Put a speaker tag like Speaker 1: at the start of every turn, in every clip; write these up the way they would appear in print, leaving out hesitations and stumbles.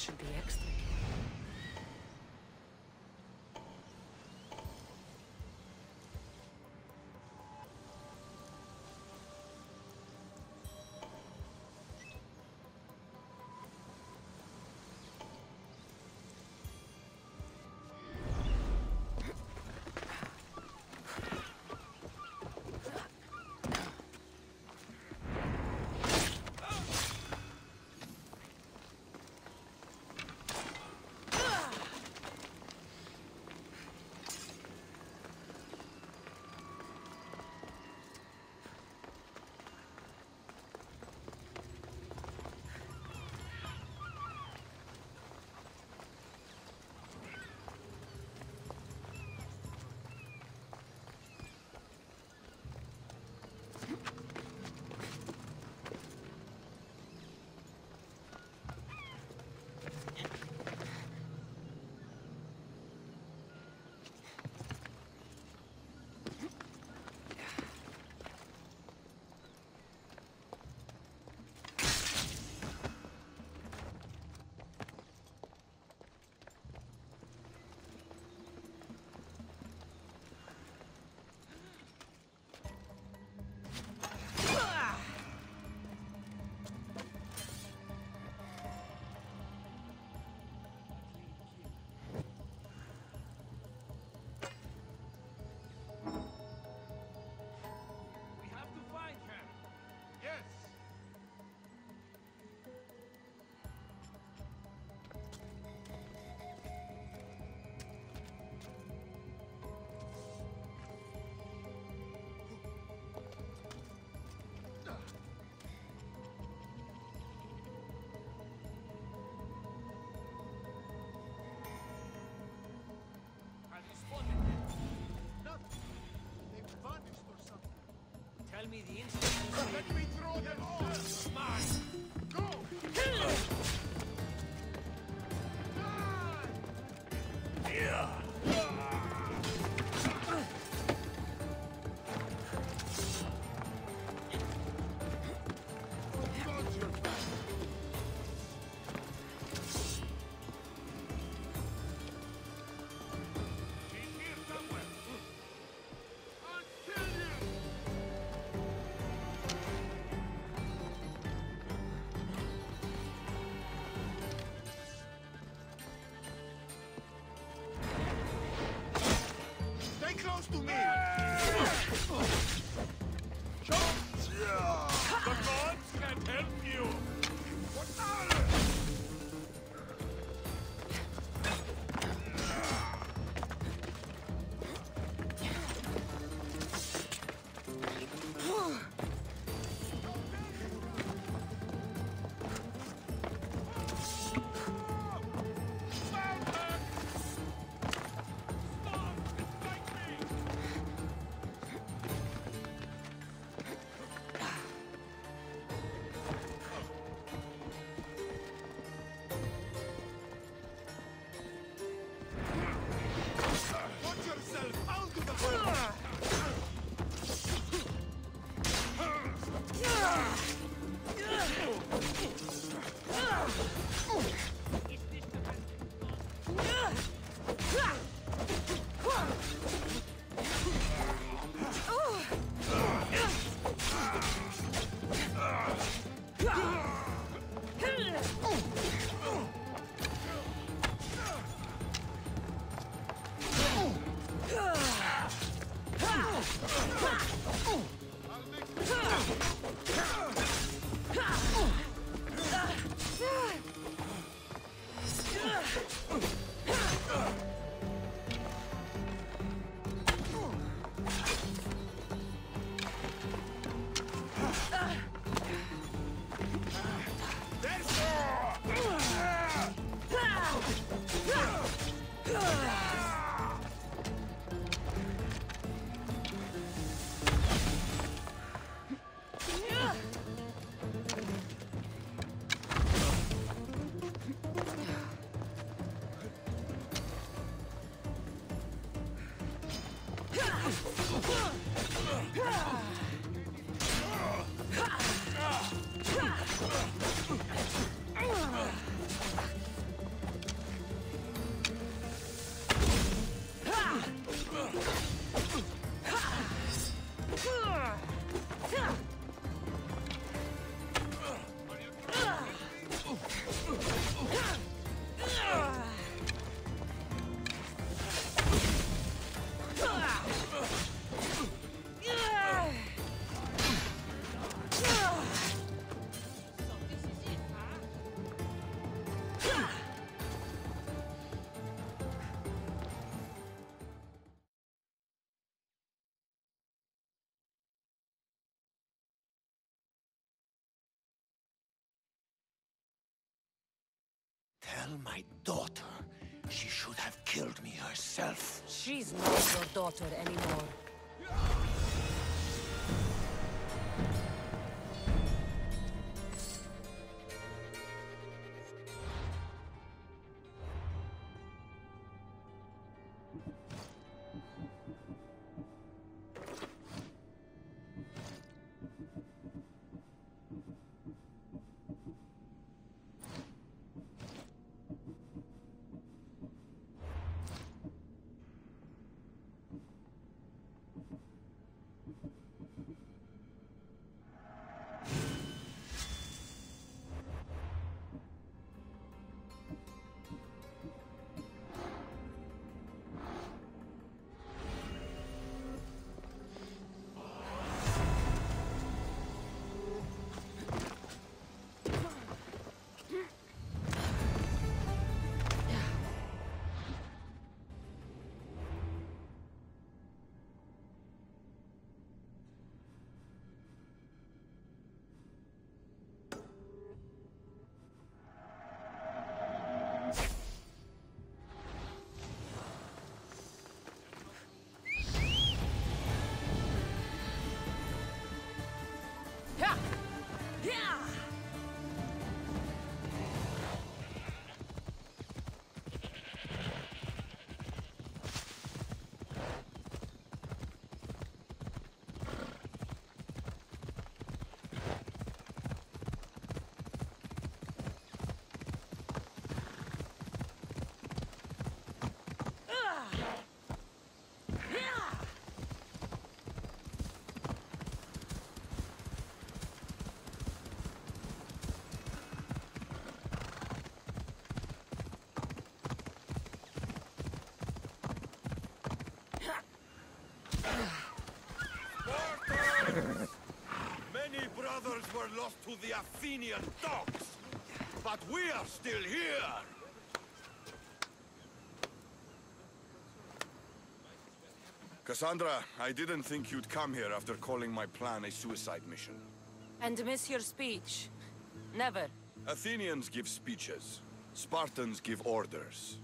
Speaker 1: should be extra careful.
Speaker 2: Tell me the instant.
Speaker 3: Let me throw them all!
Speaker 2: Smart!
Speaker 3: Go!
Speaker 2: Yeah!
Speaker 3: Close to me!
Speaker 2: The gods can't help you!
Speaker 1: Tell my daughter she should have killed me herself.
Speaker 4: She's not your daughter anymore.
Speaker 3: Many brothers were lost to the Athenian dogs, but we are still here! Cassandra, I didn't think you'd come here after calling my plan a suicide mission.
Speaker 4: And miss your speech. Never.
Speaker 3: Athenians give speeches. Spartans give orders.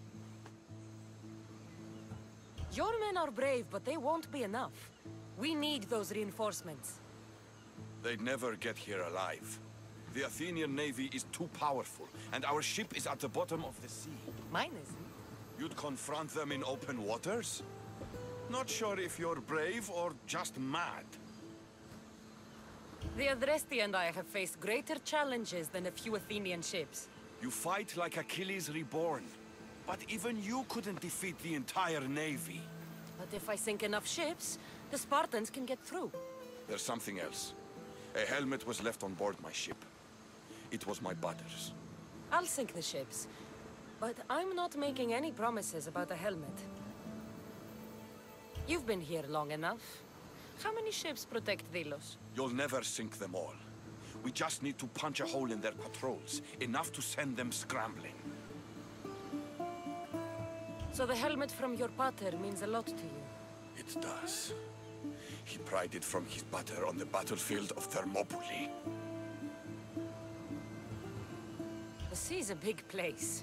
Speaker 4: Your men are brave, but they won't be enough. We need those reinforcements.
Speaker 3: They'd never get here alive. The Athenian navy is too powerful, and our ship is at the bottom of the sea.
Speaker 4: Mine isn't.
Speaker 3: You'd confront them in open waters? Not sure if you're brave or just mad.
Speaker 4: The Adresti and I have faced greater challenges than a few Athenian ships.
Speaker 3: You fight like Achilles reborn. But even you couldn't defeat the entire navy.
Speaker 4: But if I sink enough ships, the Spartans can get through.
Speaker 3: There's something else. A helmet was left on board my ship. It was my brother's.
Speaker 4: I'll sink the ships. But I'm not making any promises about a helmet. You've been here long enough. How many ships protect Delos?
Speaker 3: You'll never sink them all. We just need to punch a hole in their patrols, enough to send them scrambling.
Speaker 4: So the helmet from your pater means a lot to you?
Speaker 3: It does. He pried it from his pater on the battlefield of Thermopylae.
Speaker 4: The sea's a big place.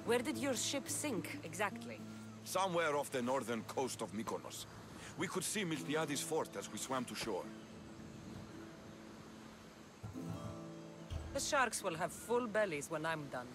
Speaker 4: Where did your ship sink, exactly?
Speaker 3: Somewhere off the northern coast of Mykonos. We could see Miltiades fort as we swam to shore.
Speaker 4: The sharks will have full bellies when I'm done.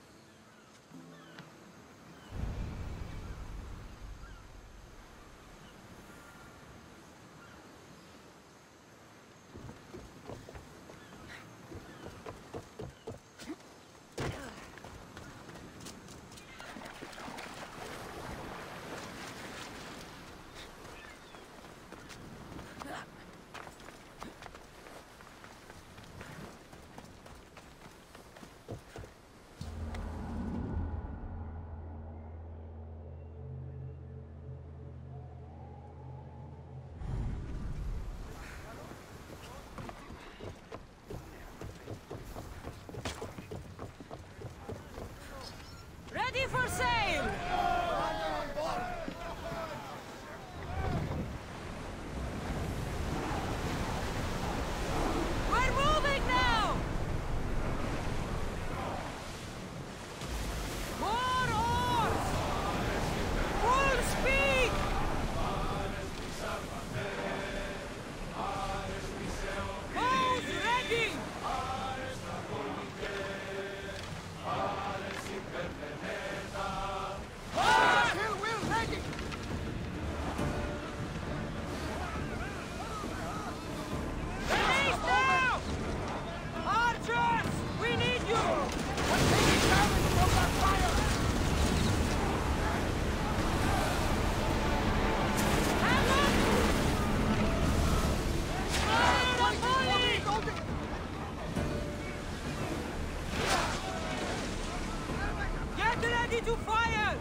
Speaker 4: Ready to fire!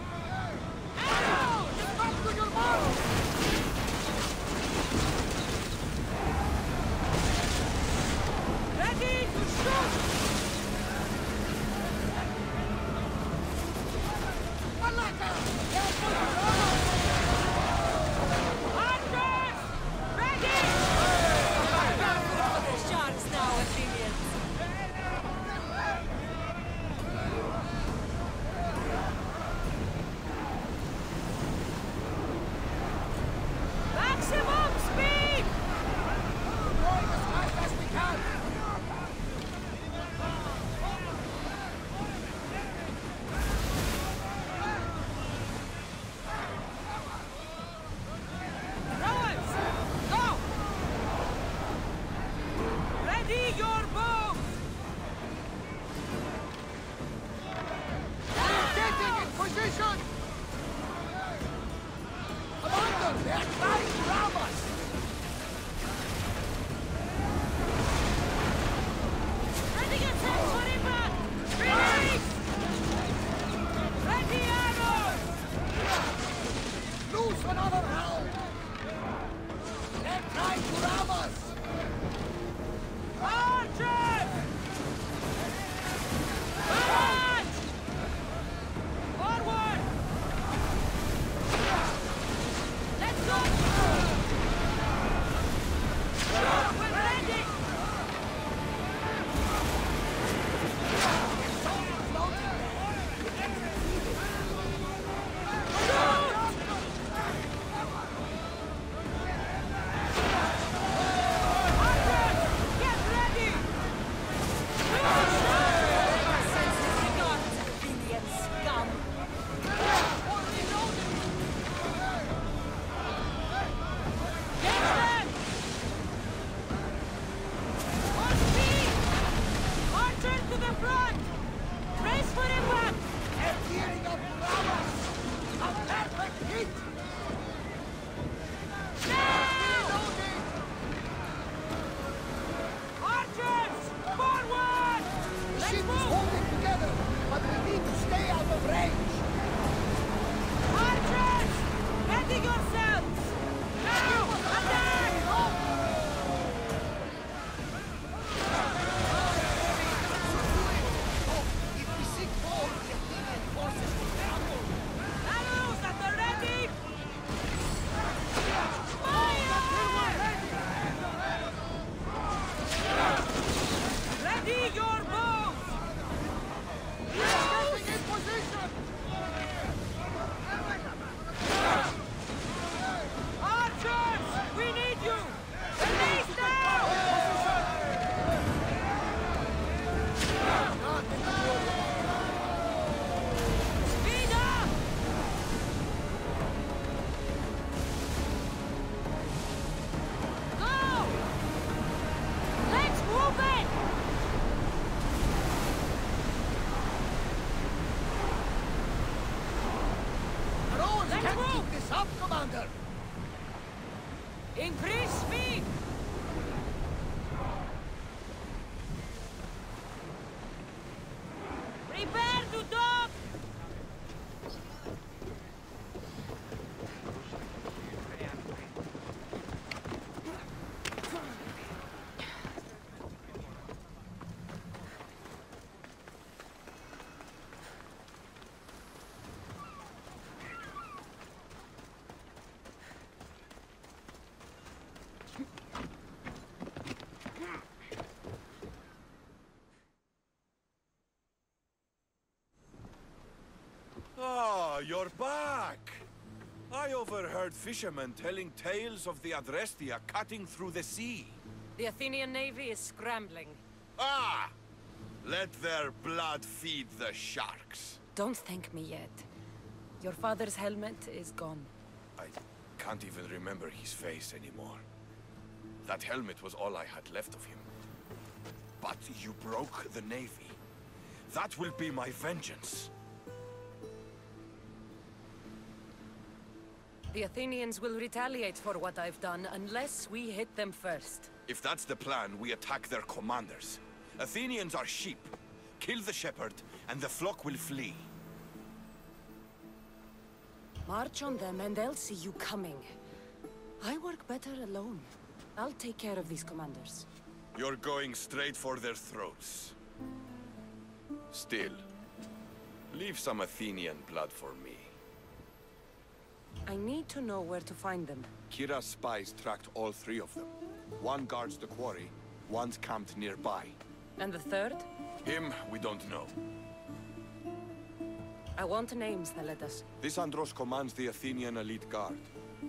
Speaker 4: Arrows! Get back to your mark! Ready to shoot! Archers! Ready! The sharks now, Athenians! Maximum speed! Going as fast as we can! Rowers! Go! Ready your bow! Getting in position! Commander, they're trying to ram us! Ready yourselves for impact! Release! Ready arrows! Loose another round! They're trying to ram us! Archers! Barrage! Forward! Let's go! We're ready! Get ready! Scum! Get them! On speed! Archers to the front! Brace for impact! They're gearing up to ram us! A perfect hit! Reloading! Archers! Forward! The ship is holding together, but we need to stay out of range! Archers! Ready yourselves! Now! Attack! If we seek more, the Athenian forces will crumble! Arrows at the ready! Fire! Ready your bows! Getting in position! Archers! We need you! Release now! Speed up! Go! Let's move it! Rowers can't keep this up, Commander! Increase speed! Prepare to dock!
Speaker 3: Ah, you're back! I overheard fishermen telling tales of the Adrestia cutting through the sea.
Speaker 4: The Athenian navy is scrambling.
Speaker 3: Ah! Let their blood feed the sharks.
Speaker 4: Don't thank me yet. Your father's helmet is gone.
Speaker 3: I can't even remember his face anymore. That helmet was all I had left of him. But you broke the navy. That will be my vengeance.
Speaker 4: The Athenians will retaliate for what I've done unless we hit them first.
Speaker 3: If that's the plan, we attack their commanders. Athenians are sheep. Kill the shepherd, and the flock will flee.
Speaker 4: March on them and they'll see you coming. I work better alone. I'll take care of these commanders.
Speaker 3: You're going straight for their throats. Still, leave some Athenian blood for me.
Speaker 4: I need to know where to find them.
Speaker 3: Kira's spies tracked all three of them. One guards the quarry, one's camped nearby.
Speaker 4: And the third?
Speaker 3: Him, we don't know.
Speaker 4: I want names, Leonidas.
Speaker 3: This Andros commands the Athenian elite guard.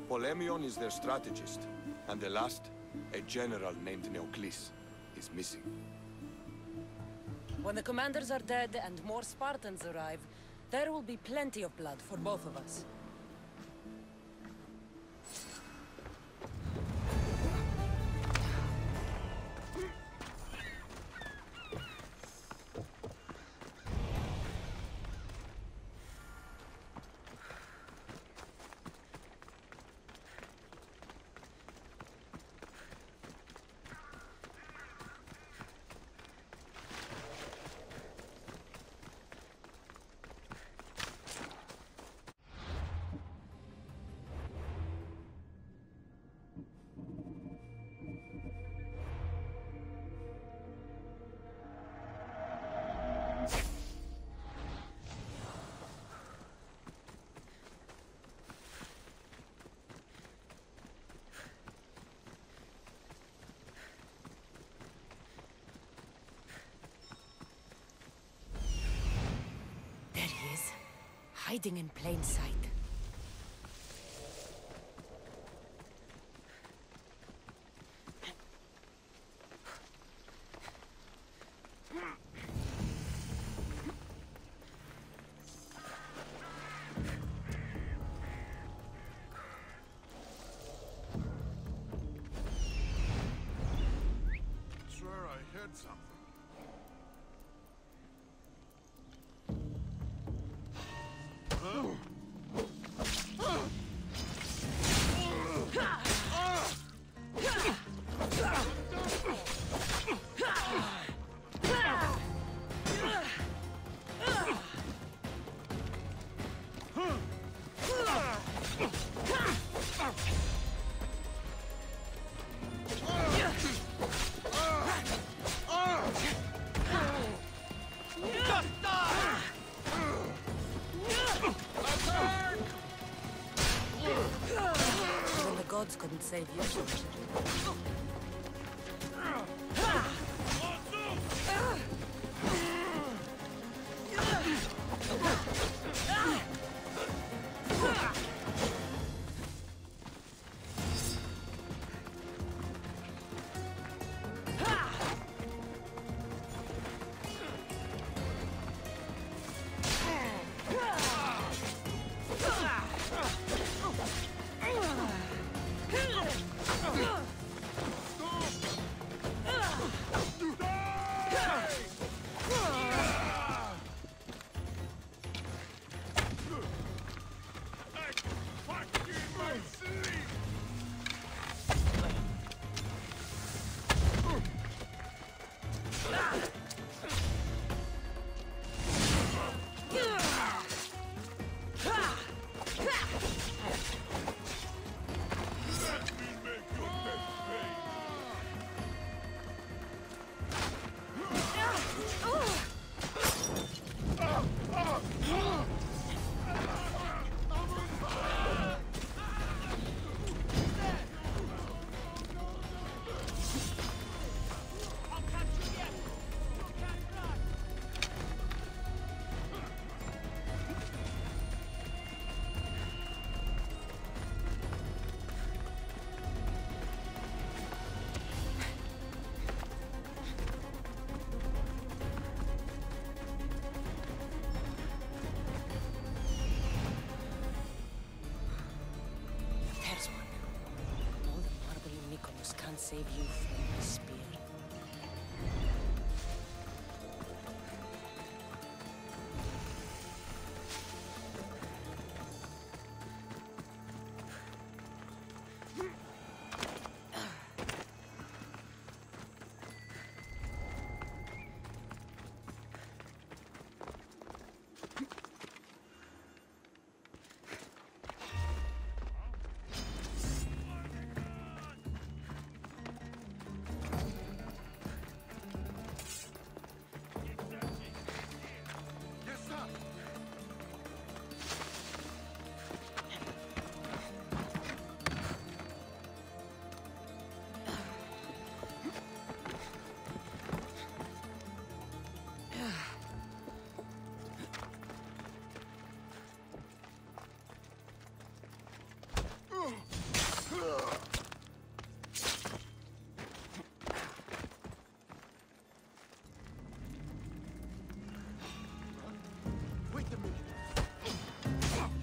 Speaker 3: Polemion is their strategist. And the last, a general named Neoclis, is missing.
Speaker 4: When the commanders are dead and more Spartans arrive, there will be plenty of blood for both of us. Hiding in plain sight.
Speaker 2: Swear I heard something.
Speaker 4: Even the gods couldn't save you. Save you from my spear.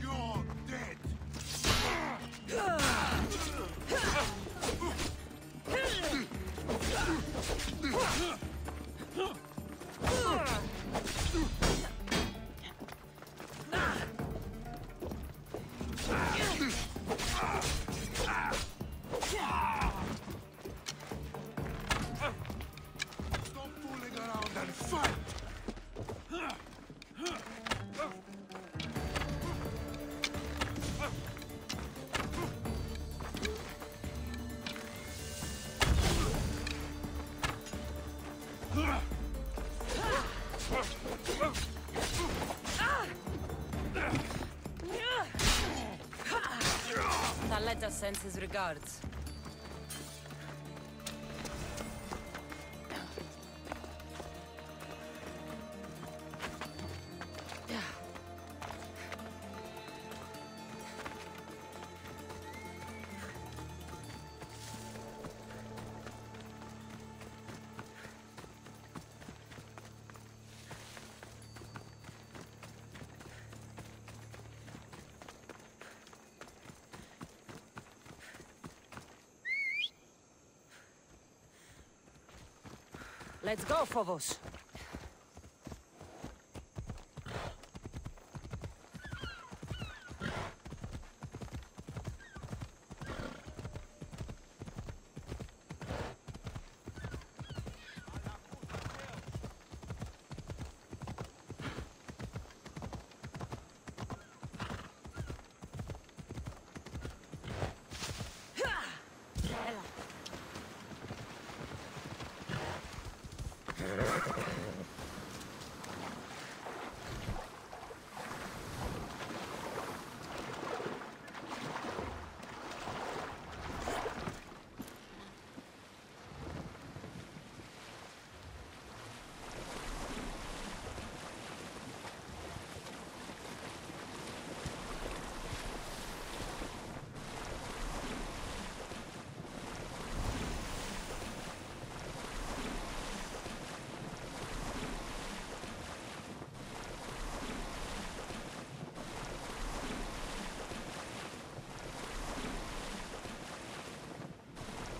Speaker 1: You're dead! Stop fooling around and fight!
Speaker 4: Alexios sends his regards. Let's go, Phobos.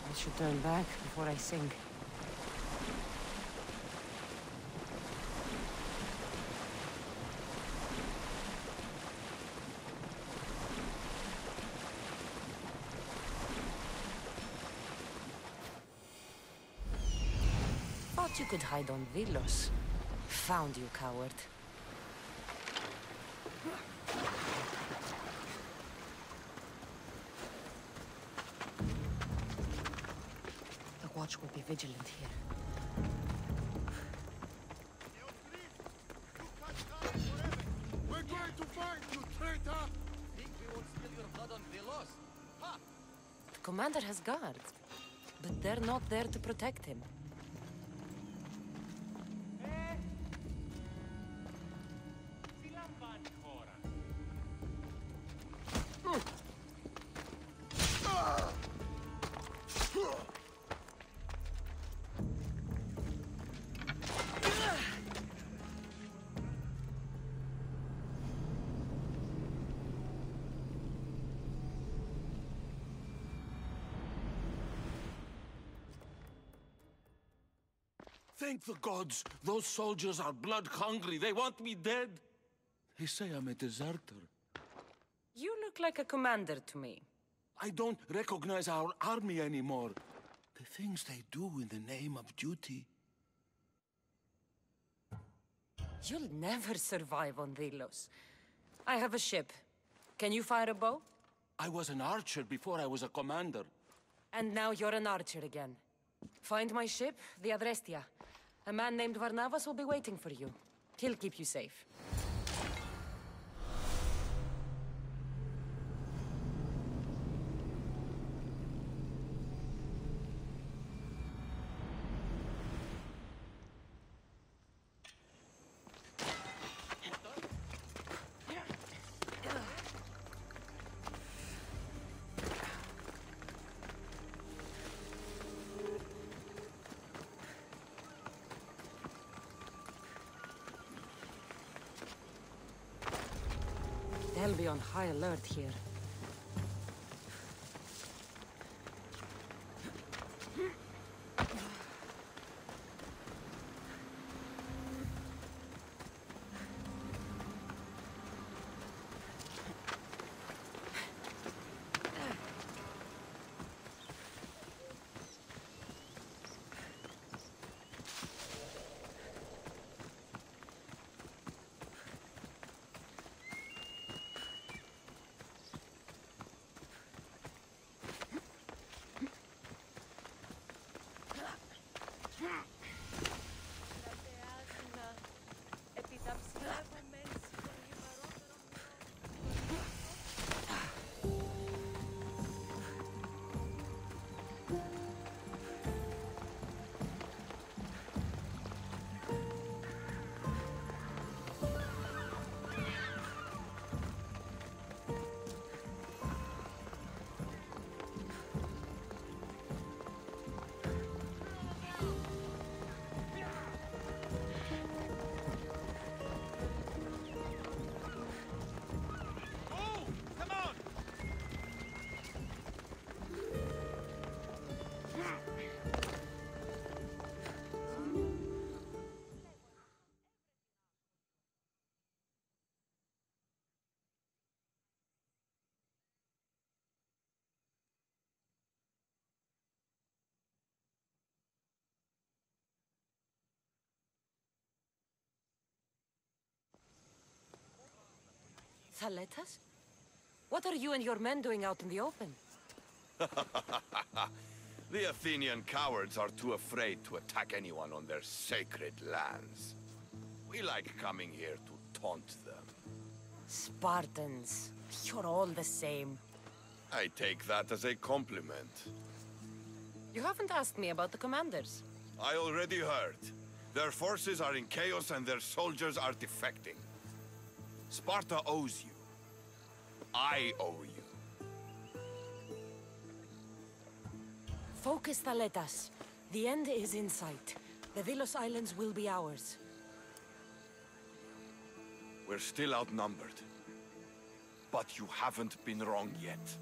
Speaker 4: I should turn back before I sink. Thought you could hide on Vilos. Found you, coward. The watch will be vigilant here.
Speaker 1: We're going to find you, traitor!
Speaker 2: Think we won't spill your blood on Velos? Ha!
Speaker 4: The commander has guards, but they're not there to protect him.
Speaker 1: Thank the gods! Those soldiers are blood-hungry. They want me dead. They say I'm a deserter.
Speaker 4: You look like a commander to me.
Speaker 1: I don't recognize our army anymore. The things they do in the name of duty.
Speaker 4: You'll never survive on Vilos. I have a ship. Can you fire a bow?
Speaker 1: I was an archer before I was a commander.
Speaker 4: And now you're an archer again. Find my ship, the Adrestia. A man named Varnavas will be waiting for you. He'll keep you safe. well be on high alert here. Leonidas? What are you and your men doing out in the open?
Speaker 3: The Athenian cowards are too afraid to attack anyone on their sacred lands. We like coming here to taunt them.
Speaker 4: Spartans. You're all the same.
Speaker 3: I take that as a compliment.
Speaker 4: You haven't asked me about the commanders.
Speaker 3: I already heard. Their forces are in chaos and their soldiers are defecting. Sparta owes you. I owe you.
Speaker 4: Focus, Leonidas. The end is in sight. The Vilos Islands will be ours.
Speaker 3: We're still outnumbered. But you haven't been wrong yet.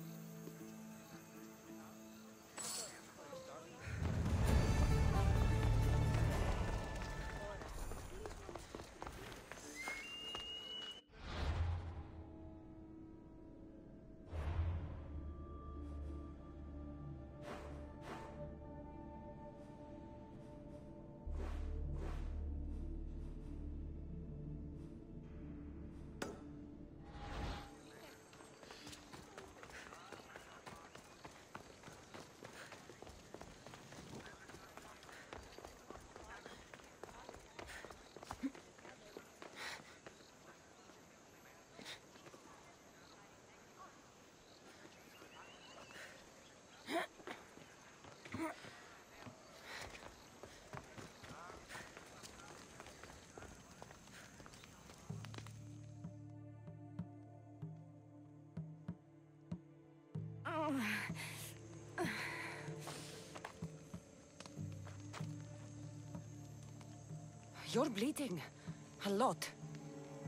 Speaker 4: You're bleeding. A lot.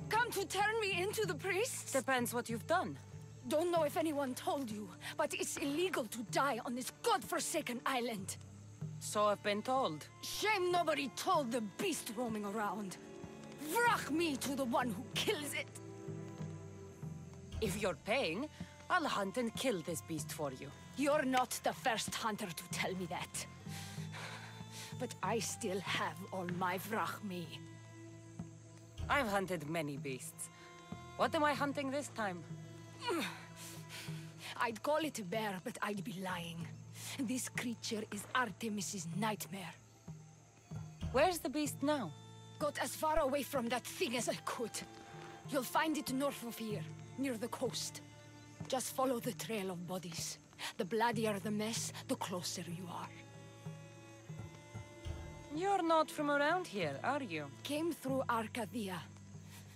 Speaker 5: Come to turn me into the priests?
Speaker 4: Depends what you've done.
Speaker 5: Don't know if anyone told you, but it's illegal to die on this godforsaken island.
Speaker 4: So I've been told.
Speaker 5: Shame nobody told the beast roaming around. Vrach me to the one who kills it.
Speaker 4: If you're paying, I'll hunt and kill this beast for you.
Speaker 5: You're not the first hunter to tell me that. But I still have all my vrach me.
Speaker 4: I've hunted many beasts. What am I hunting this time?
Speaker 5: I'd call it a bear, but I'd be lying. This creature is Artemis's nightmare.
Speaker 4: Where's the beast now?
Speaker 5: Got as far away from that thing as I could. You'll find it north of here, near the coast. Just follow the trail of bodies. The bloodier the mess, the closer you are.
Speaker 4: You're not from around here, are you?
Speaker 5: Came through Arcadia,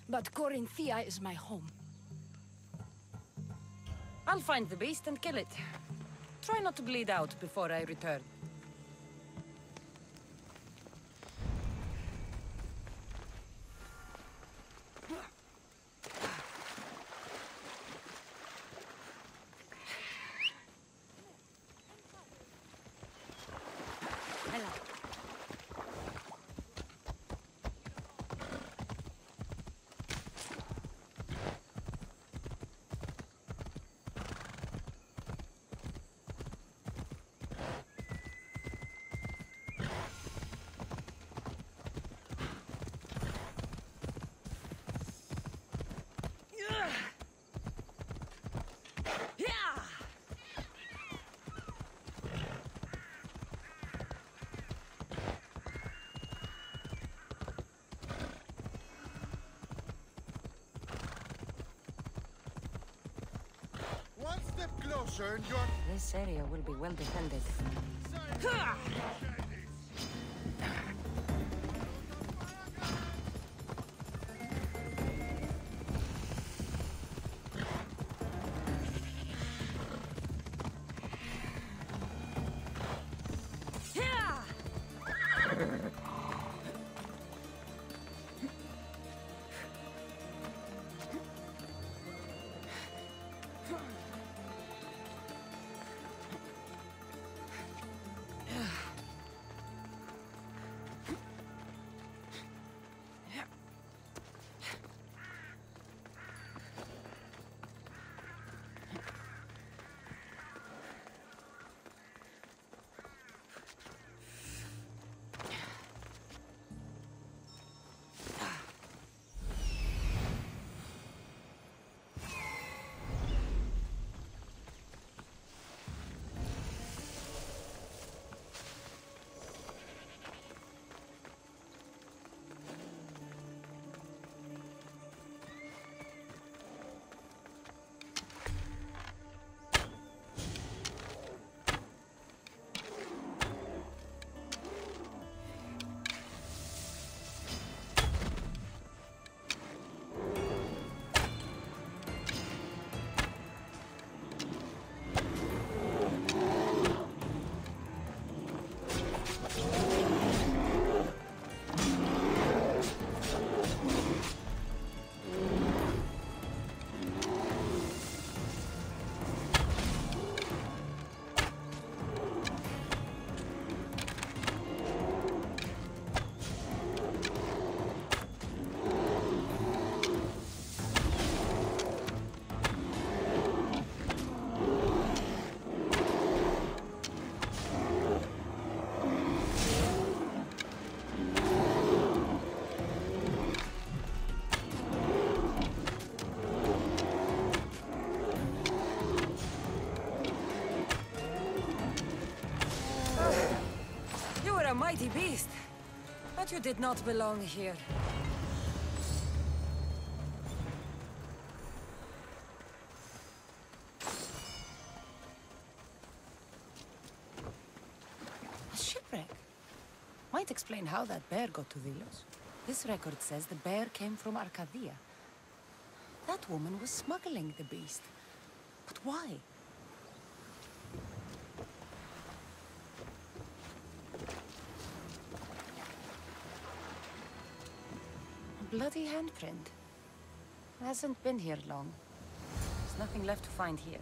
Speaker 5: but Corinthia is my home.
Speaker 4: I'll find the beast and kill it. Try not to bleed out before I return.
Speaker 6: One step closer and you're...
Speaker 4: This area will be well defended. A mighty beast, but you did not belong here. A shipwreck. Might explain how that bear got to Delos. This record says the bear came from Arcadia. That woman was smuggling the beast. But why? Bloody handprint. Hasn't been here long. There's nothing left to find here.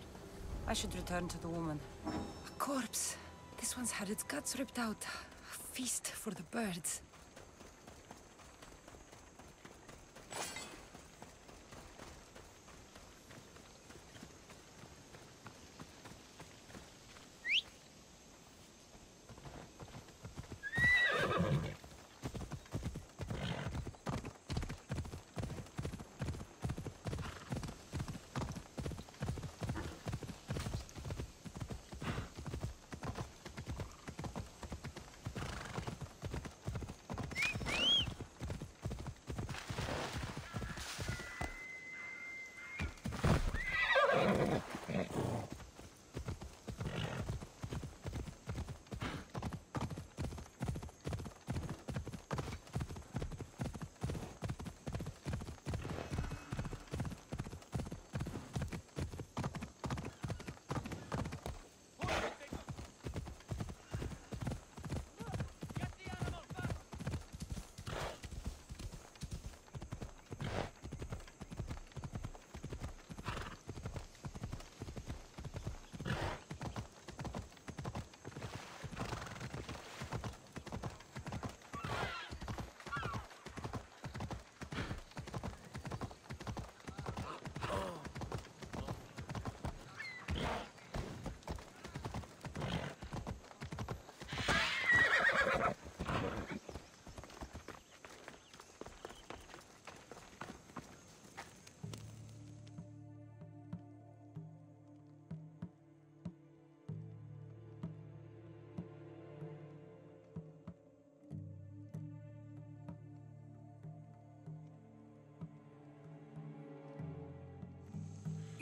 Speaker 4: I should return to the woman. A corpse. This one's had its guts ripped out. A feast for the birds.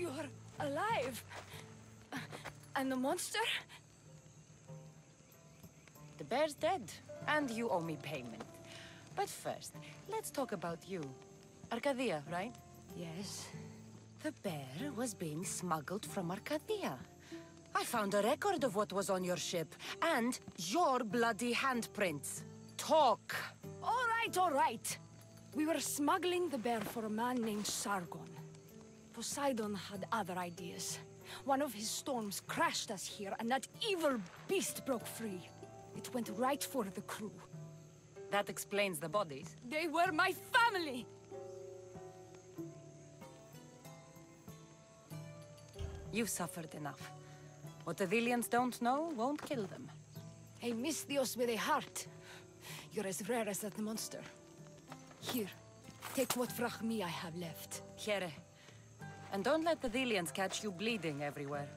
Speaker 5: You're alive. And the monster?
Speaker 4: The bear's dead, and you owe me payment. But first, let's talk about you. Arcadia, right?
Speaker 5: Yes.
Speaker 4: The bear was being smuggled from Arcadia. I found a record of what was on your ship, and your bloody handprints. Talk!
Speaker 5: All right. We were smuggling the bear for a man named Sargon. Poseidon had other ideas. One of his storms crashed us here, and that evil beast broke free. It went right for the crew.
Speaker 4: That explains the bodies.
Speaker 5: They were my family!
Speaker 4: You've suffered enough. What the Vilians don't know won't kill them.
Speaker 5: A Misthios with a heart. You're as rare as that monster. Here, take what frachmi I have left.
Speaker 4: Here. And don't let the Vilians catch you bleeding everywhere.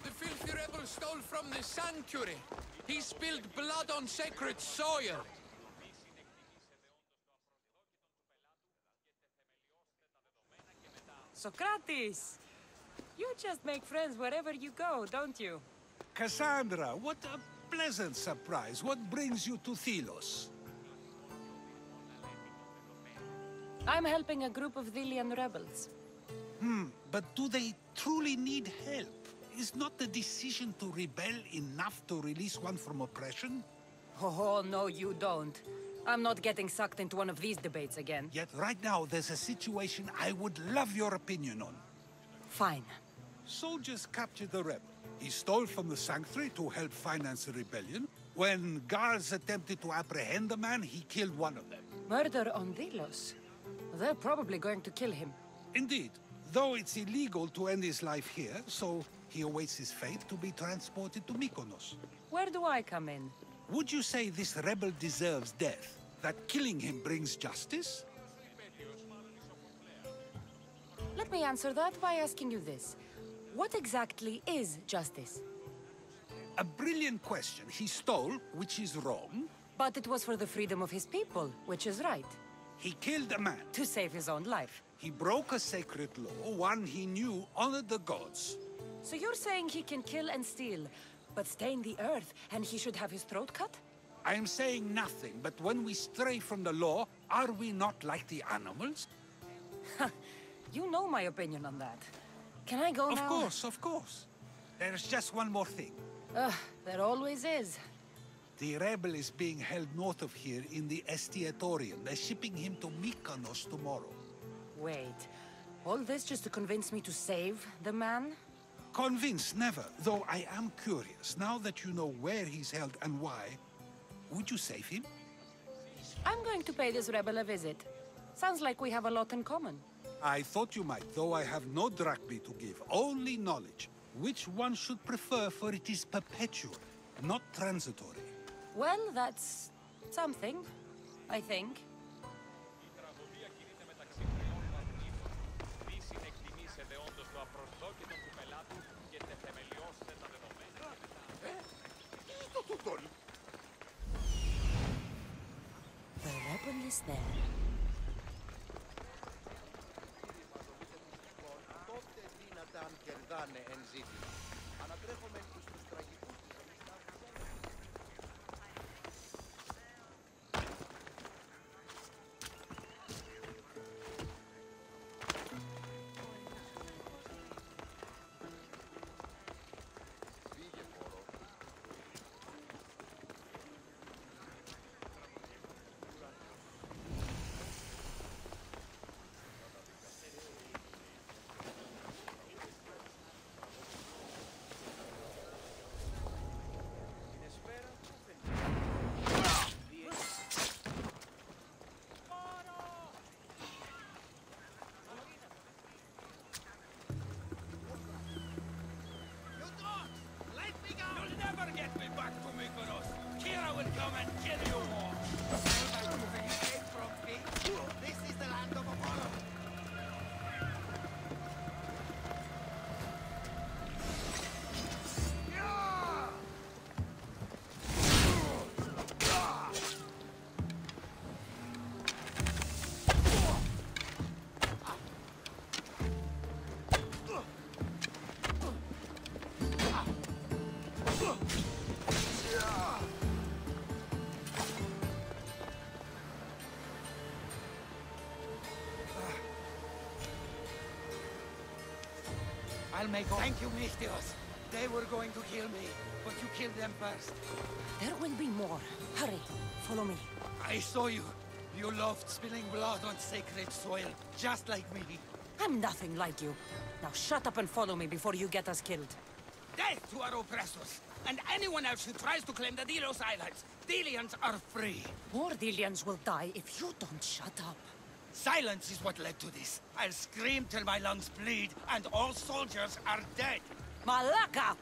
Speaker 2: The filthy rebel stole from the sanctuary. He spilled blood on sacred soil.
Speaker 4: Socrates! You just make friends wherever you go, don't you?
Speaker 7: Kassandra, what a pleasant surprise. What brings you to Thelos?
Speaker 4: I'm helping a group of Vilian rebels.
Speaker 7: But do they truly need help? Is not the decision to rebel enough to release one from oppression?
Speaker 4: Oh, no, you don't. I'm not getting sucked into one of these debates again.
Speaker 7: Yet right now there's a situation I would love your opinion on.
Speaker 4: Fine.
Speaker 7: Soldiers captured the rebel. He stole from the sanctuary to help finance the rebellion. When guards attempted to apprehend the man, he killed one of them.
Speaker 4: Murder on Delos. They're probably going to kill him.
Speaker 7: Indeed, though it's illegal to end his life here, so he awaits his fate to be transported to Mykonos.
Speaker 4: Where do I come in?
Speaker 7: Would you say this rebel deserves death? That killing him brings justice?
Speaker 4: Let me answer that by asking you this. What exactly is justice?
Speaker 7: A brilliant question. He stole, which is wrong.
Speaker 4: But it was for the freedom of his people, which is right.
Speaker 7: He killed a man.
Speaker 4: To save his own life.
Speaker 7: He broke a sacred law, one he knew honored the gods.
Speaker 4: So you're saying he can kill and steal, but stain the earth, and he should have his throat cut?
Speaker 7: I am saying nothing, but when we stray from the law, are we not like the animals?
Speaker 4: You know my opinion on that. Can I go now?
Speaker 7: Of course. There's just one more thing.
Speaker 4: There always is.
Speaker 7: The rebel is being held north of here in the Estiatorium. They're shipping him to Mykonos tomorrow.
Speaker 4: Wait. All this just to convince me to save the man?
Speaker 7: Convinced, never. Though I am curious. Now that you know where he's held and why, would you save him?
Speaker 4: I'm going to pay this rebel a visit. Sounds like we have a lot in common.
Speaker 7: I thought you might, though I have no drachmae to give, only knowledge. Which one should prefer, for it is perpetual, not transitory.
Speaker 4: Well, that's something, I think. The rebel is there.
Speaker 8: never get me back to Mykonos. Kira will come and kill you all. Where you came from, Pete? This is the land of Apollo. Thank you, Mistios. They were going to kill me, but you killed them first.
Speaker 4: There will be more. Hurry, follow me.
Speaker 8: I saw you. You loved spilling blood on sacred soil, just like me.
Speaker 4: I'm nothing like you. Now shut up and follow me before you get us killed.
Speaker 8: Death to our oppressors, and anyone else who tries to claim the Delos Islands. Delians are free.
Speaker 4: More Delians will die if you don't shut up.
Speaker 8: Silence is what led to this. I'll scream till my lungs bleed, and all soldiers are dead.
Speaker 4: Malaka!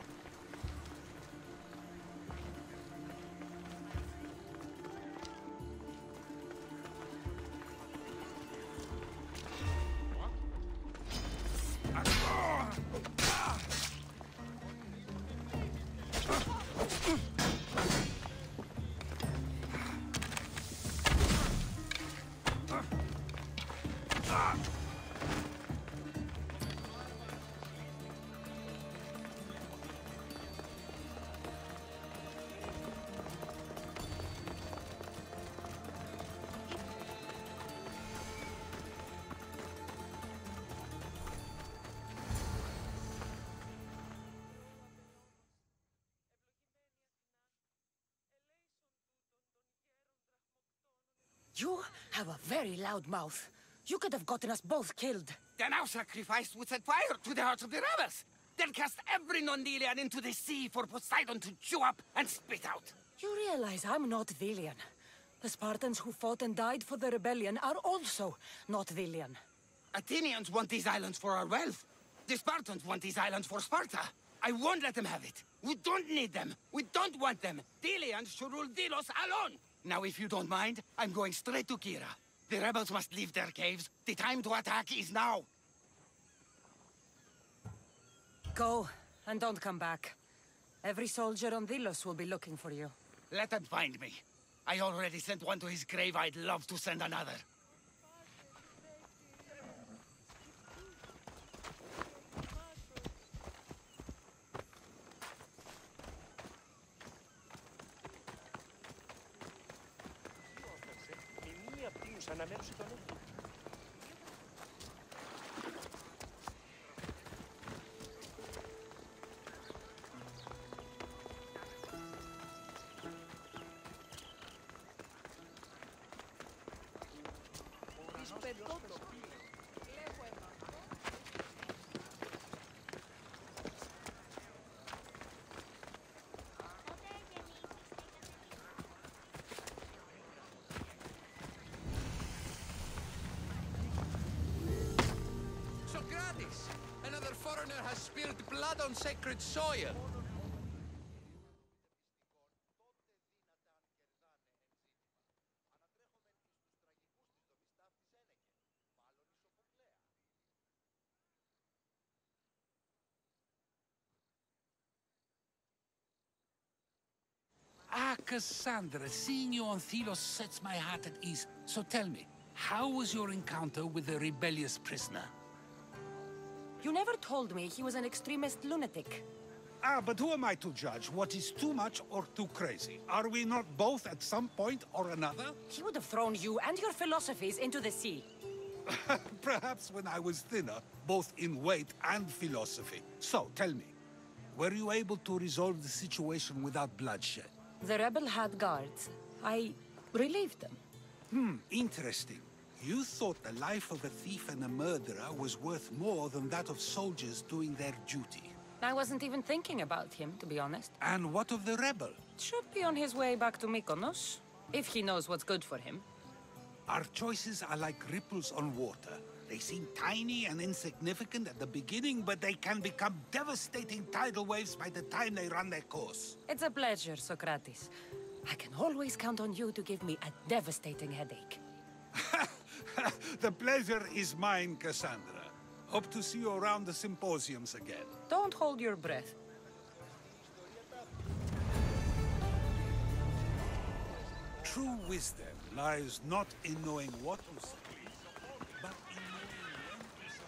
Speaker 4: You have a very loud mouth. You could have gotten us both killed.
Speaker 8: Then our sacrifice would set fire to the hearts of the rebels. Then cast every non-Delian into the sea for Poseidon to chew up and spit out.
Speaker 4: You realize I'm not Delian. The Spartans who fought and died for the rebellion are also not Delian.
Speaker 8: Athenians want these islands for our wealth. The Spartans want these islands for Sparta. I won't let them have it. We don't need them. We don't want them. Delians should rule Delos alone. Now, if you don't mind, I'm going straight to Kira. The rebels must leave their caves. The time to attack is now.
Speaker 4: Go, and don't come back. Every soldier on Delos will be looking for you.
Speaker 8: Let them find me. I already sent one to his grave. I'd love to send another.
Speaker 2: Another foreigner has spilled blood on sacred soil.
Speaker 7: Kassandra, seeing you on Thelos sets my heart at ease. So tell me, how was your encounter with the rebellious prisoner?
Speaker 4: You never told me he was an extremist lunatic.
Speaker 7: But who am I to judge what is too much or too crazy? Are we not both at some point or another?
Speaker 4: He would have thrown you and your philosophies into the sea.
Speaker 7: Perhaps when I was thinner, both in weight and philosophy. So, tell me, were you able to resolve the situation without bloodshed?
Speaker 4: The rebel had guards. I relieved them.
Speaker 7: Interesting. You thought the life of a thief and a murderer was worth more than that of soldiers doing their duty.
Speaker 4: I wasn't even thinking about him, to be honest.
Speaker 7: And what of the rebel?
Speaker 4: Should be on his way back to Mykonos, if he knows what's good for him.
Speaker 7: Our choices are like ripples on water. They seem tiny and insignificant at the beginning, but they can become devastating tidal waves by the time they run their course.
Speaker 4: It's a pleasure, Socrates. I can always count on you to give me a devastating headache.
Speaker 7: The pleasure is mine, Kassandra. Hope to see you around the symposiums again.
Speaker 4: Don't hold your breath.
Speaker 7: True wisdom lies not in knowing what to say, but in knowing when to say.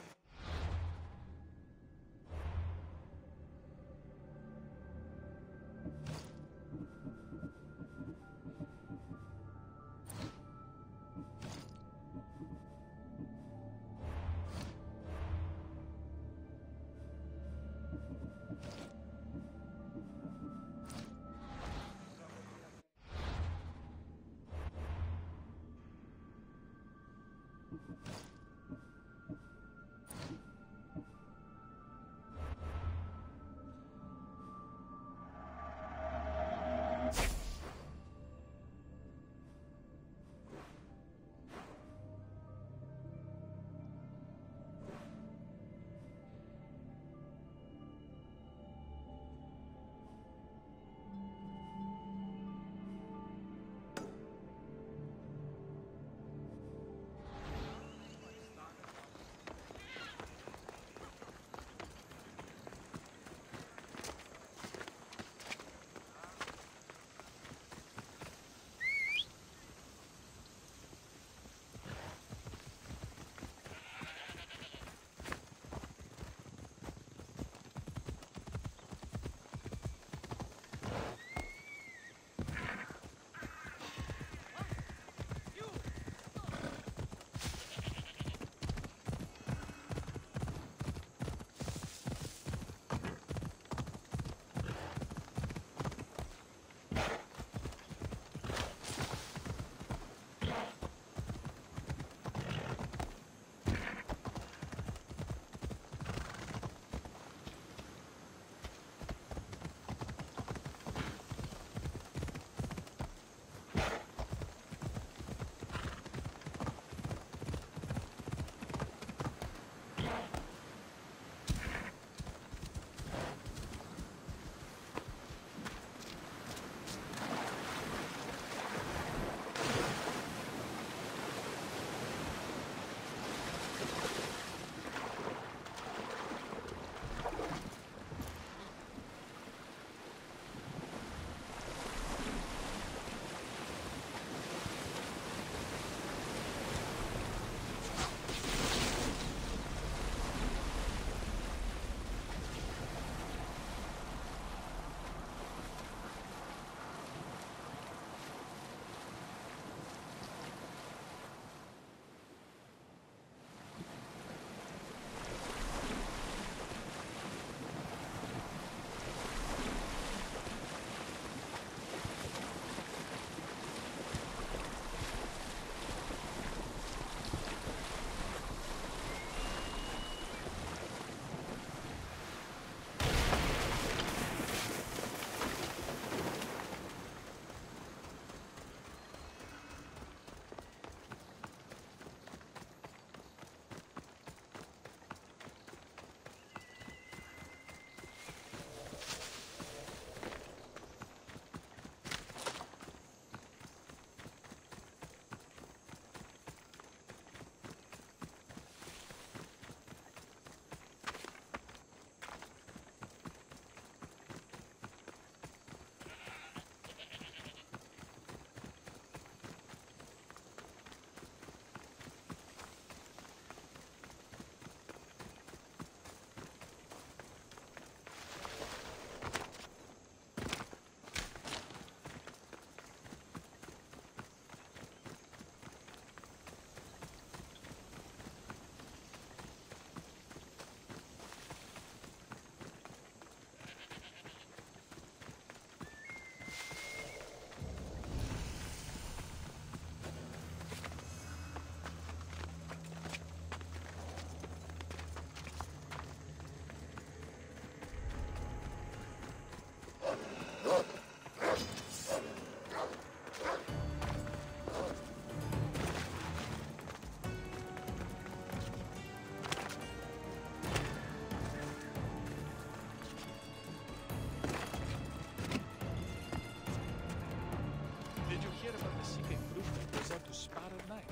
Speaker 9: seeking proof that goes out to Spartan night.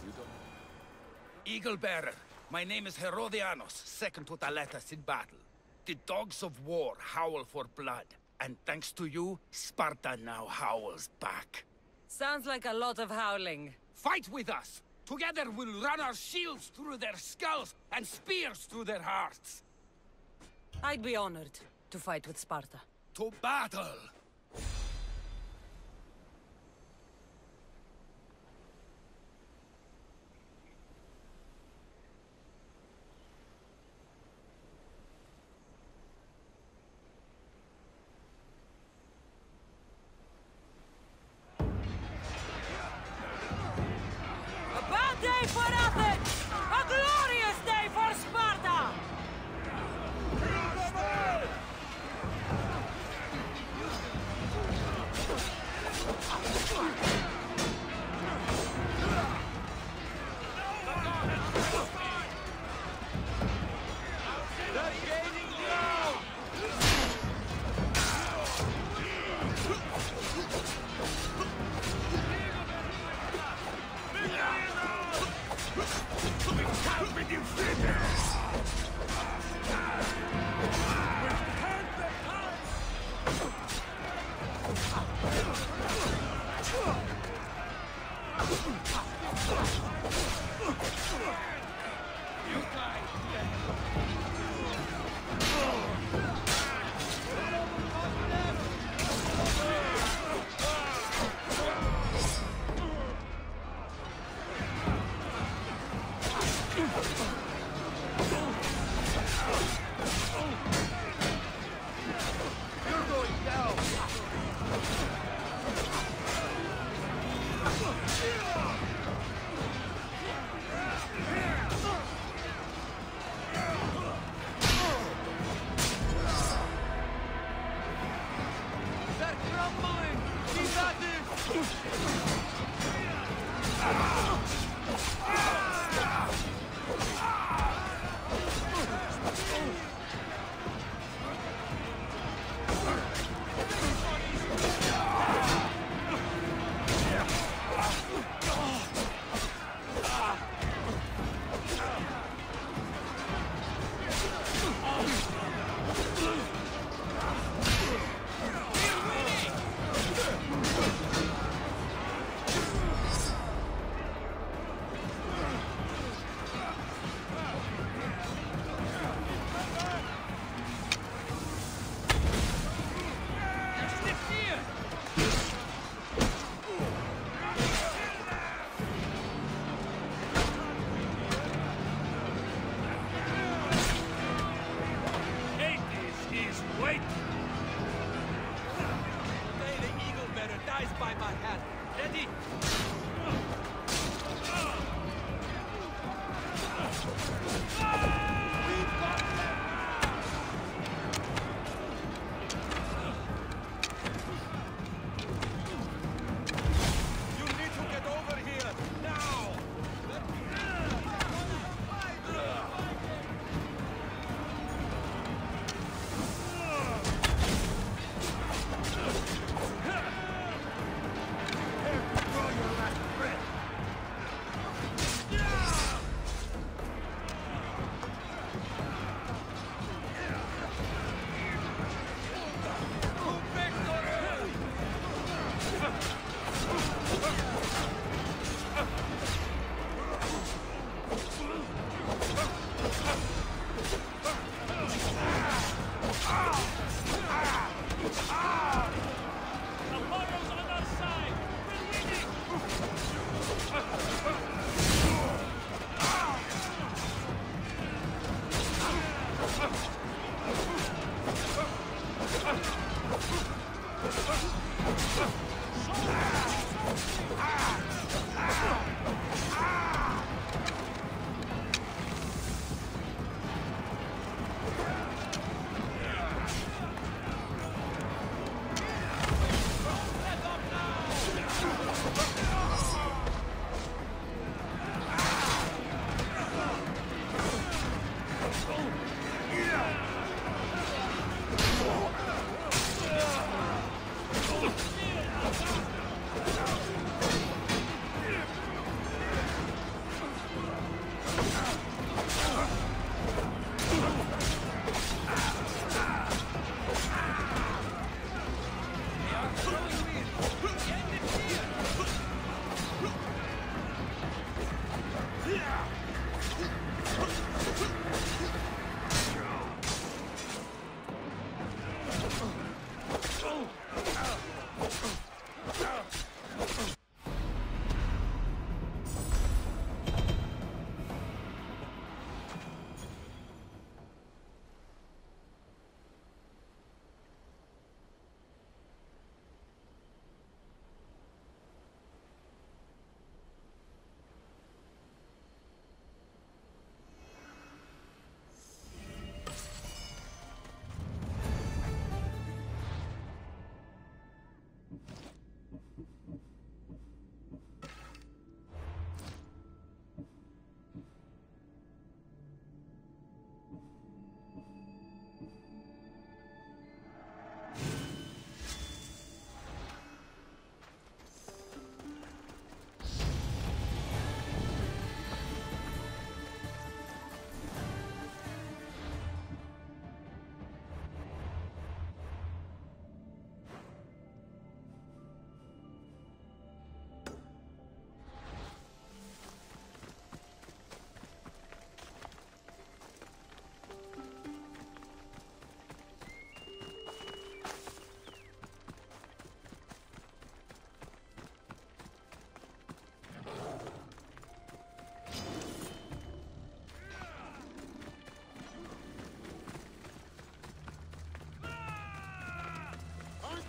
Speaker 9: You don't know.
Speaker 8: Eagle Bearer, my name is Herodianos, second to Alexios in battle. The dogs of war howl for blood, and thanks to you, Sparta now howls back.
Speaker 4: Sounds like a lot of howling.
Speaker 8: Fight with us! Together we'll run our shields through their skulls and spears through their hearts!
Speaker 4: I'd be honored to fight with Sparta.
Speaker 8: To battle!
Speaker 4: Day for Athens! A glorious day for Sparta!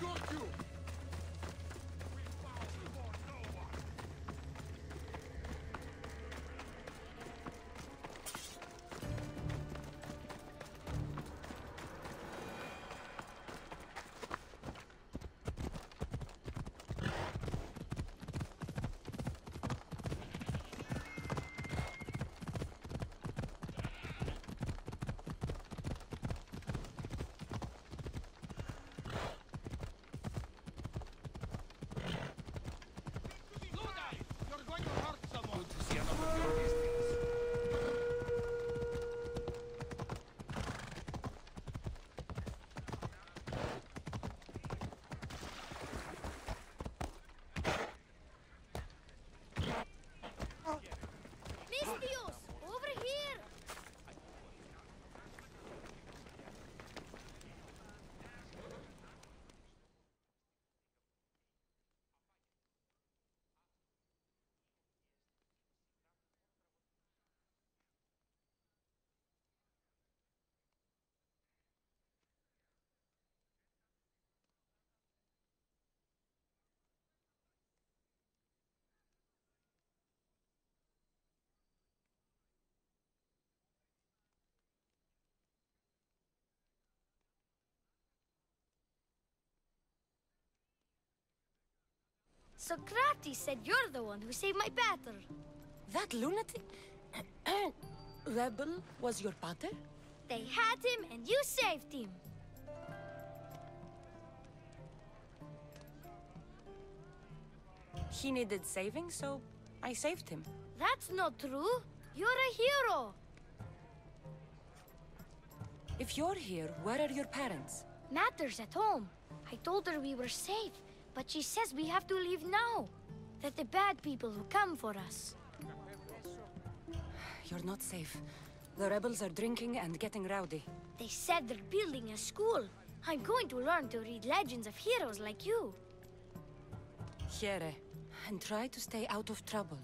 Speaker 6: got you!
Speaker 5: Over here! Socrates said you're the one who saved my pater.
Speaker 4: That lunatic? Rebel was your pater?
Speaker 5: They had him and you saved him.
Speaker 4: He needed saving, so I saved him.
Speaker 5: That's not true. You're a hero.
Speaker 4: If you're here, where are your parents?
Speaker 5: Matter's at home. I told her we were safe, but she says we have to leave now. That the bad people will come for us.
Speaker 4: You're not safe. The rebels are drinking and getting rowdy.
Speaker 5: They said they're building a school. I'm going to learn to read legends of heroes like you.
Speaker 4: Here, and try to stay out of trouble.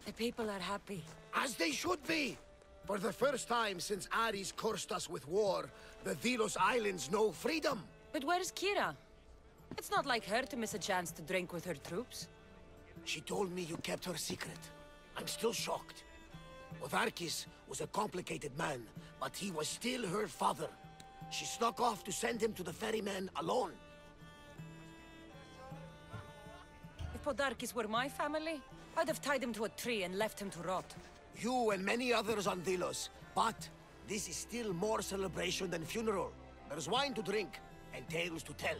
Speaker 4: The people are happy.
Speaker 10: As they should be! For the first time since Ares cursed us with war, the Delos Islands know freedom!
Speaker 4: But where's Kira? It's not like her to miss a chance to drink with her troops.
Speaker 10: She told me you kept her secret. I'm still shocked. Otharkis was a complicated man, but he was still her father. She snuck off to send him to the ferryman alone.
Speaker 4: If Podarkis were my family, I'd have tied him to a tree and left him to rot.
Speaker 10: You and many others on Delos, but this is still more celebration than funeral. There's wine to drink, and tales to tell.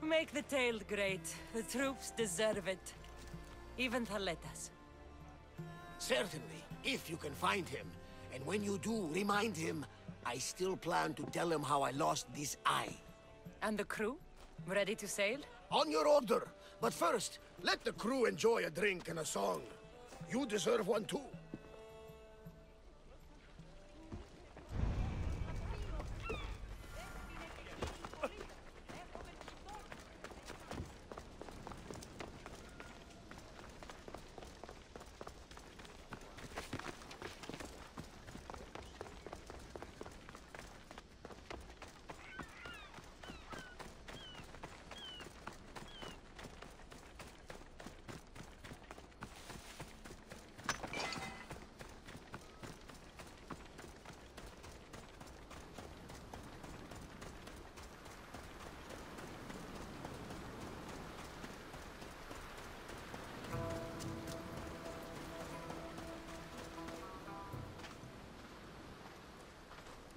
Speaker 4: Make the tale great. The troops deserve it. Even Thaletas.
Speaker 10: Certainly, if you can find him. And when you do, remind him, I still plan to tell him how I lost this eye.
Speaker 4: And the crew? Ready to sail?
Speaker 10: On your order. But first, let the crew enjoy a drink and a song. You deserve one too.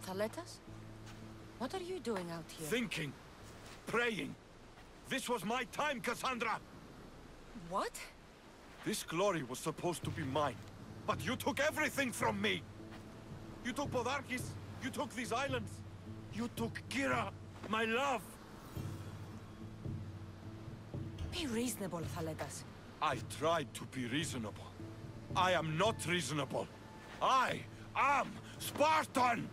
Speaker 4: Thaletas? What are you doing out here?
Speaker 3: Thinking. Praying. This was my time, Kassandra!
Speaker 4: What?
Speaker 3: This glory was supposed to be mine. But you took everything from me! You took Podarkis, you took these islands. You took Kira, my love!
Speaker 4: Be reasonable, Thaletas.
Speaker 3: I tried to be reasonable. I am not reasonable. I am Spartan!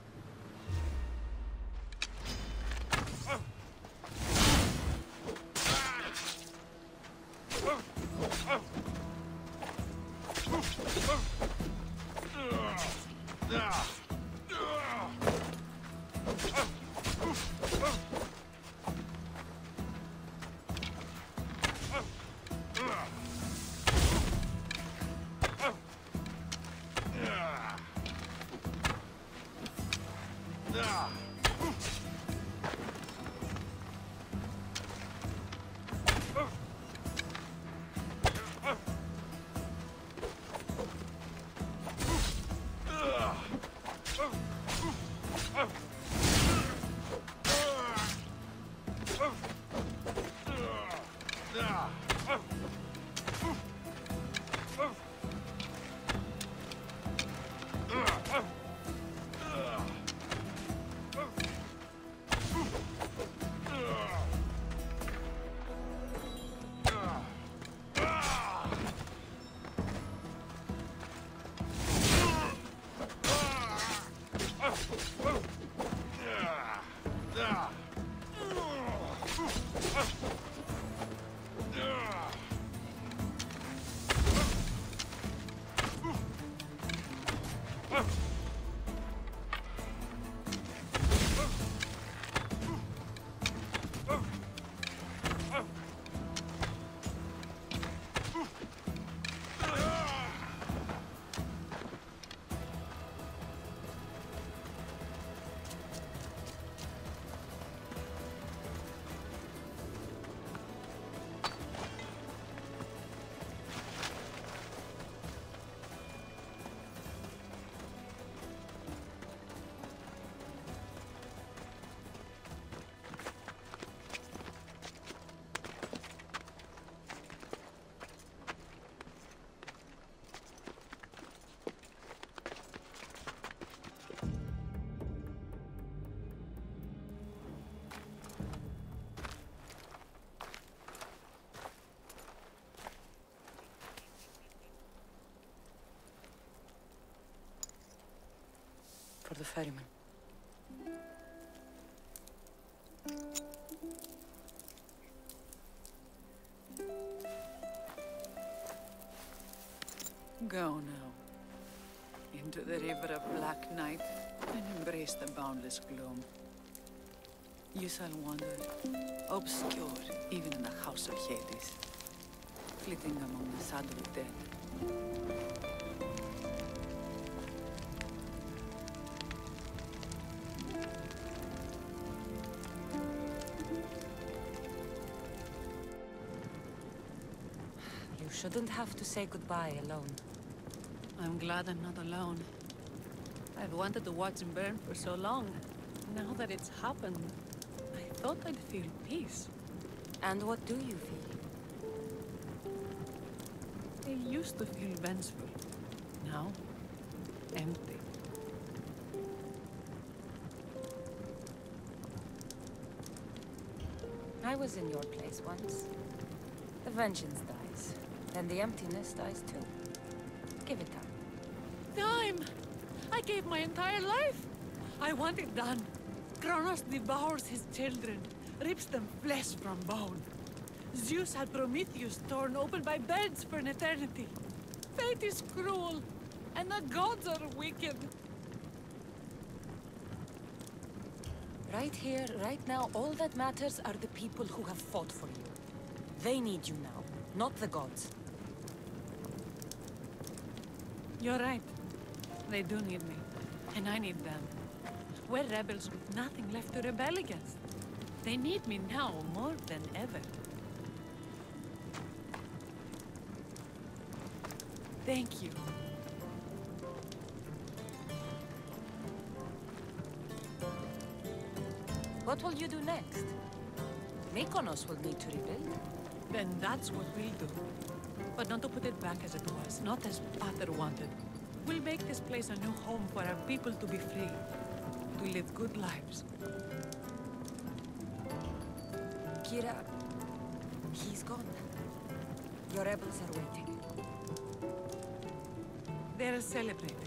Speaker 4: For the ferryman.
Speaker 11: Go now. Into the river of black night and embrace the boundless gloom. You shall wander, obscure even in the house of Hades, flitting among the saddle dead.
Speaker 4: You shouldn't have to say goodbye alone.
Speaker 11: I'm glad I'm not alone. I've wanted to watch him burn for so long. Now that it's happened, I thought I'd feel peace.
Speaker 4: And what do you feel?
Speaker 11: I used to feel vengeful. Now, empty.
Speaker 4: I was in your place once. The vengeance dies, then the emptiness dies too. Give it time.
Speaker 11: Time! I gave my entire life! I want it done. Kronos devours his children, rips them flesh from bone. Zeus had Prometheus torn open by birds for an eternity. Fate is cruel, and the gods are wicked.
Speaker 4: Right here, right now, all that matters are the people who have fought for you. They need you now, not the gods.
Speaker 11: You're right. They do need me, and I need them. We're rebels with nothing left to rebel against. They need me now more than ever. Thank you.
Speaker 4: What will you do next? Mykonos will need to rebuild.
Speaker 11: Then that's what we'll do. But not to put it back as it was, not as Pater wanted. We'll make this place a new home for our people to be free, to live good lives.
Speaker 4: Kira, he's gone. Your rebels are waiting.
Speaker 11: They're celebrating.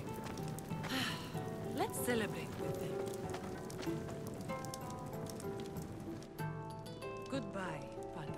Speaker 11: Let's celebrate with them. Goodbye, Father.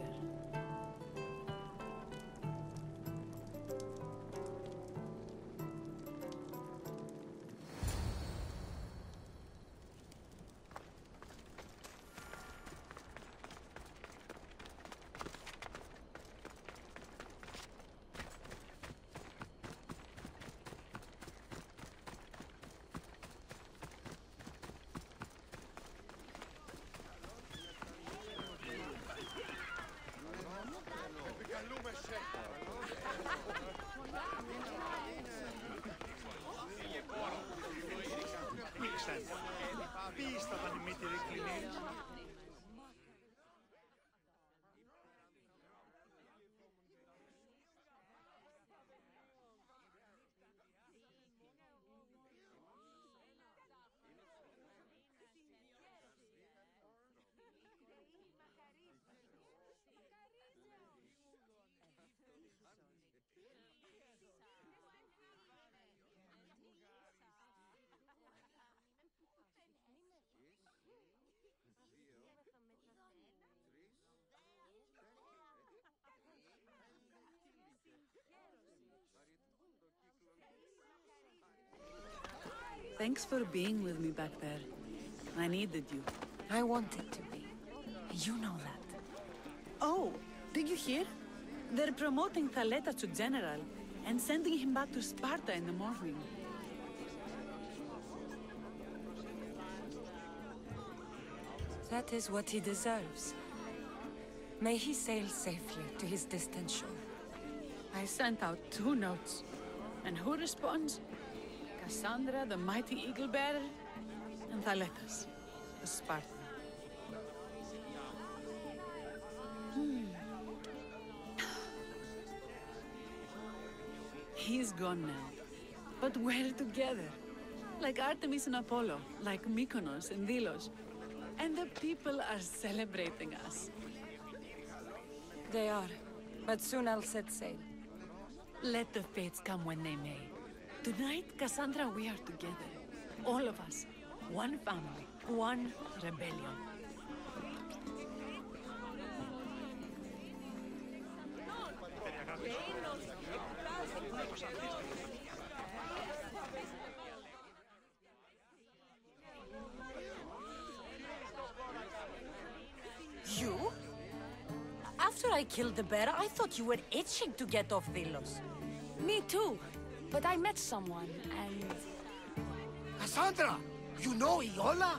Speaker 11: Thanks for being with me back there. I needed you.
Speaker 4: I wanted to be. You know that.
Speaker 11: Oh, did you hear? They're promoting Thaleta to general and sending him back to Sparta in the morning.
Speaker 4: That is what he deserves. May he sail safely to his distant shore.
Speaker 11: I sent out 2 notes. And who responds? Kassandra, the mighty eagle bearer, and Thaletas, the Spartan. He's gone now. But we're together. Like Artemis and Apollo, like Mykonos and Delos. And the people are celebrating us.
Speaker 4: They are. But soon I'll set sail.
Speaker 11: Let the fates come when they may. Tonight, Kassandra, we are together. All of us. One family. One rebellion.
Speaker 4: You? After I killed the bear, I thought you were itching to get off Delos.
Speaker 5: Me too. But I met someone, and...
Speaker 10: Kassandra! You know Iola?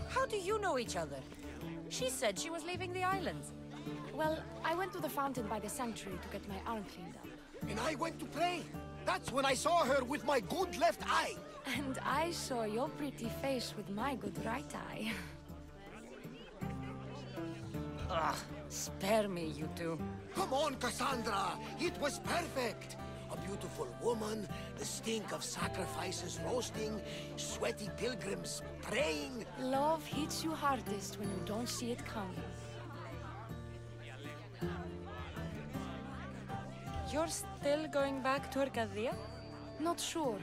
Speaker 4: How do you know each other? She said she was leaving the islands.
Speaker 5: Well, I went to the fountain by the sanctuary to get my arm cleaned up.
Speaker 10: And I went to pray. That's when I saw her with my good left eye.
Speaker 5: And I saw your pretty face with my good right eye.
Speaker 4: Ugh, spare me, you two.
Speaker 10: Come on, Kassandra! It was perfect! A beautiful woman, the stink of sacrifices roasting, sweaty pilgrims praying.
Speaker 5: Love hits you hardest when you don't see it coming.
Speaker 4: You're still going back to Arcadia?
Speaker 5: Not sure.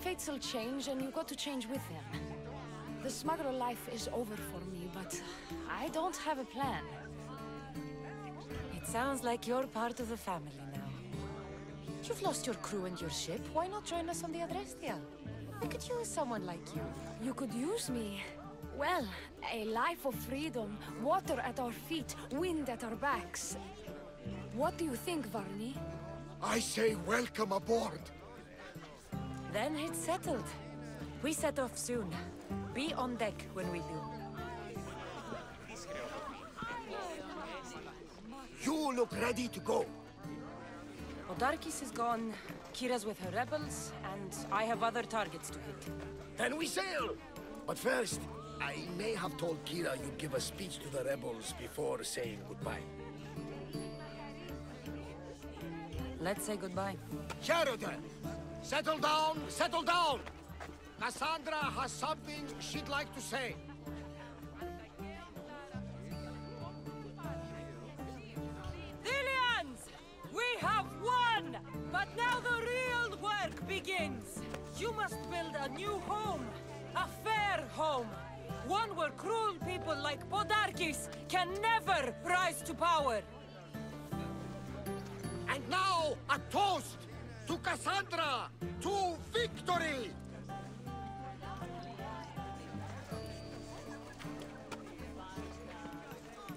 Speaker 5: Fates will change, and you've got to change with them. The smuggler life is over for me, but I don't have a plan.
Speaker 4: It sounds like you're part of the family now. You've lost your crew and your ship. Why not join us on the Adrestia? We could use someone like you.
Speaker 5: You could use me. Well, a life of freedom, water at our feet, wind at our backs. What do you think, Varni?
Speaker 10: I say welcome aboard.
Speaker 4: Then it's settled. We set off soon. Be on deck when we do.
Speaker 10: You look ready to go.
Speaker 4: Odarkis is gone, Kira's with her rebels, and I have other targets to hit.
Speaker 10: Then we sail! But first, I may have told Kira you'd give a speech to the rebels before saying goodbye.
Speaker 4: Let's say goodbye.
Speaker 10: Sheridan! Settle down! Settle down! Kassandra has something she'd like to say.
Speaker 4: Delians! We have Now the real work begins! You must build a new home. A fair home. One where cruel people like Podarkis can never rise to power.
Speaker 10: And now, a toast to Kassandra! To victory!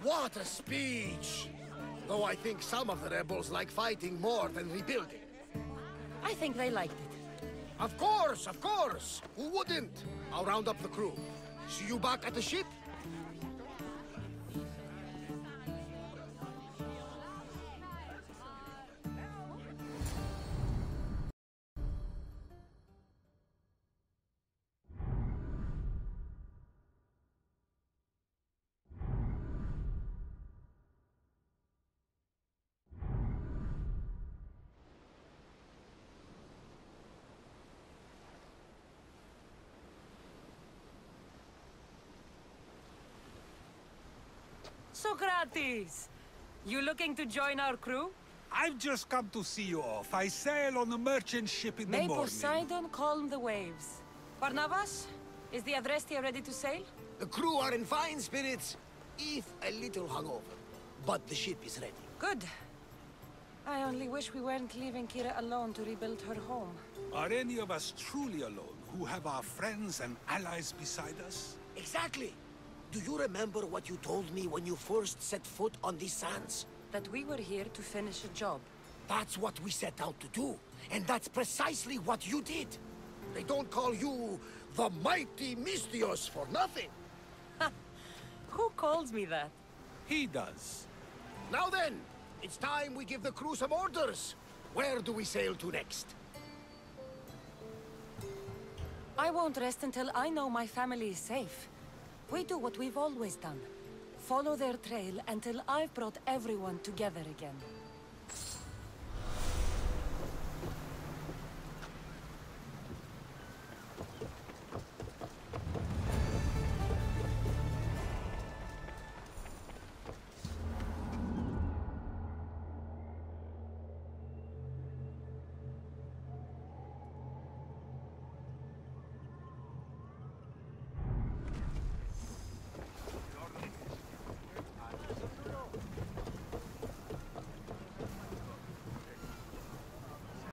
Speaker 10: What a speech! Though I think some of the rebels like fighting more than rebuilding.
Speaker 4: I think they liked it.
Speaker 10: Of course, of course! Who wouldn't? I'll round up the crew. See you back at the ship?
Speaker 4: Socrates! You looking to join our crew?
Speaker 7: I've just come to see you off. I sail on a merchant ship in the
Speaker 4: May
Speaker 7: morning.
Speaker 4: Poseidon calm the waves. Barnabas, is the Adrestia ready to sail?
Speaker 10: The crew are in fine spirits, if a little hungover. But the ship is ready.
Speaker 4: Good. I only wish we weren't leaving Kira alone to rebuild her home.
Speaker 7: Are any of us truly alone, who have our friends and allies beside us?
Speaker 10: Exactly! Do you remember what you told me when you first set foot on these sands?
Speaker 4: That we were here to finish a job.
Speaker 10: That's what we set out to do. And that's precisely what you did. They don't call you the mighty Mystios for nothing.
Speaker 4: Who calls me that?
Speaker 7: He does.
Speaker 10: Now then, it's time we give the crew some orders. Where do we sail to next?
Speaker 4: I won't rest until I know my family is safe. We do what we've always done. Follow their trail until I've brought everyone together again.